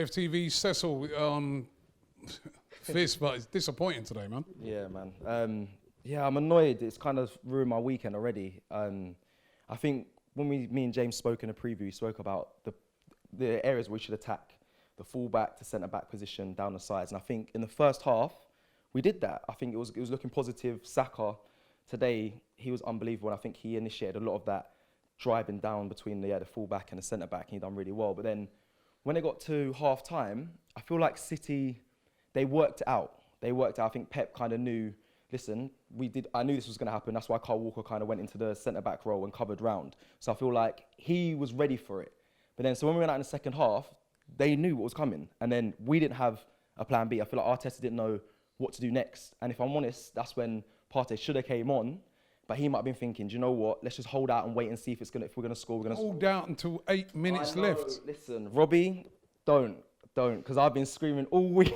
AFTV, Cecil, fierce, but it's disappointing today, man. Yeah, man. Yeah, I'm annoyed. It's kind of ruined my weekend already. I think when me and James spoke in a preview, we spoke about the areas we should attack, the full-back to centre-back position down the sides. And I think in the first half, we did that. I think it was looking positive. Saka, today, he was unbelievable. And I think he initiated a lot of that driving down between the full-back and the centre-back, and he done really well. But then when it got to half-time, I feel like City, they worked it out. I think Pep kind of knew, listen, I knew this was going to happen. That's why Kyle Walker kind of went into the centre-back role and covered round. So I feel like he was ready for it. But then, so when we went out in the second half, they knew what was coming. And then we didn't have a plan B. I feel like Arteta didn't know what to do next. And if I'm honest, that's when Partey should have came on. But he might have been thinking, do you know what? Let's just hold out and wait and see if we're going to score. We're going to hold out until 8 minutes left. Listen, Robbie, don't. Because I've been screaming all week.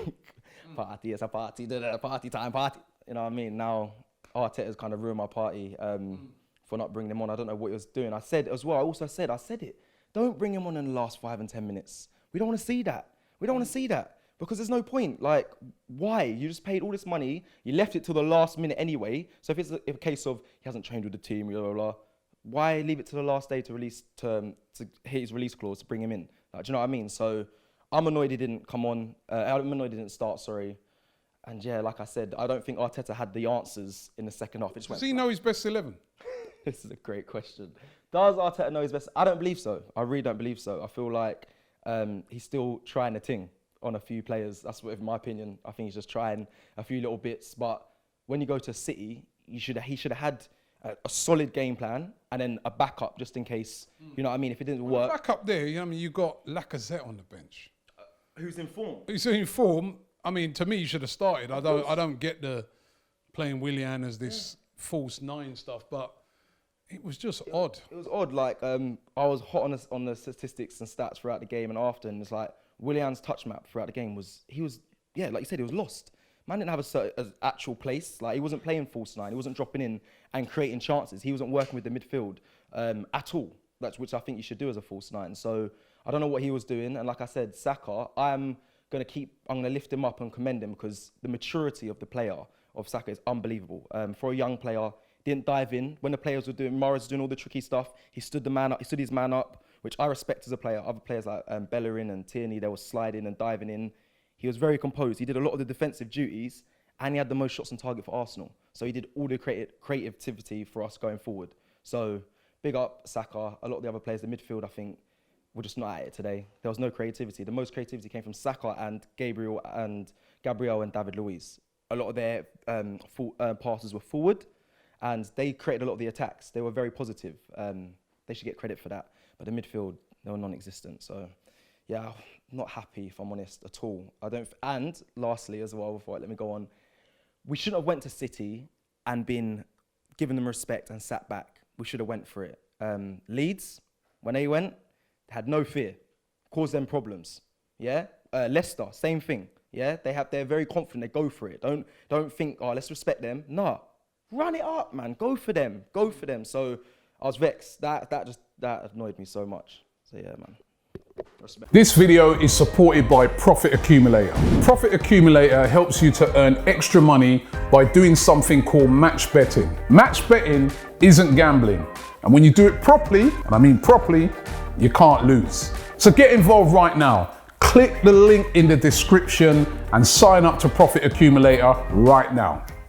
Party, it's a party, party time, party. You know what I mean? Now, Arteta's kind of ruined my party for not bringing him on. I don't know what he was doing. I said as well, I said it. Don't bring him on in the last 5 and 10 minutes. We don't want to see that. Because there's no point. Like, why? You just paid all this money. You left it till the last minute anyway. So if it's a case of he hasn't trained with the team, blah, blah, blah, why leave it to the last day to hit his release clause to bring him in? Like, do you know what I mean? So I'm annoyed he didn't come on. I'm annoyed he didn't start, sorry. And yeah, like I said, I don't think Arteta had the answers in the second half. Does he know his best 11? This is a great question. Does Arteta know his best? I don't believe so. I really don't believe so. I feel like he's still trying a thing on a few players. That's what, in my opinion, I think he's just trying a few little bits. But when you go to City, he should have had a solid game plan and then a backup just in case. You know what I mean? If it didn't work. Back up there, you know what I mean? You got Lacazette on the bench. Who's in form? Who's in form? I mean, to me, he should have started. I don't get the playing Willian as this false nine stuff, but it was just odd. It was odd. Like I was hot on the statistics and stats throughout the game and after, and it's like Willian's touch map throughout the game was like you said, he was lost. Man didn't have an actual place. Like, he wasn't playing false nine. He wasn't dropping in and creating chances. He wasn't working with the midfield at all. Which I think you should do as a false nine. So I don't know what he was doing. And like I said, Saka, I'm going to lift him up and commend him because the maturity of the player of Saka is unbelievable. For a young player, didn't dive in. When the players were doing, Morris was doing all the tricky stuff, he stood his man up, which I respect as a player. Other players like Bellerin and Tierney, they were sliding and diving in. He was very composed. He did a lot of the defensive duties and he had the most shots on target for Arsenal. So he did all the creativity for us going forward. So big up Saka. A lot of the other players, the midfield, I think, were just not at it today. There was no creativity. The most creativity came from Saka and Gabriel and David Luiz. A lot of their passes were forward and they created a lot of the attacks. They were very positive. They should get credit for that. But the midfield, they were non-existent. So yeah, not happy, if I'm honest, at all. And lastly as well, before I let me go on, we shouldn't have went to City and been giving them respect and sat back. We should have went for it. Leeds, when they went, they had no fear, caused them problems. Yeah, Leicester, same thing. Yeah, they're very confident. They go for it. Don't think, oh, let's respect them. Nah, run it up, man. Go for them. So I was vexed. That annoyed me so much. So yeah, man. Respect. This video is supported by Profit Accumulator. Profit Accumulator helps you to earn extra money by doing something called match betting. Match betting isn't gambling. And when you do it properly, and I mean properly, you can't lose. So get involved right now. Click the link in the description and sign up to Profit Accumulator right now.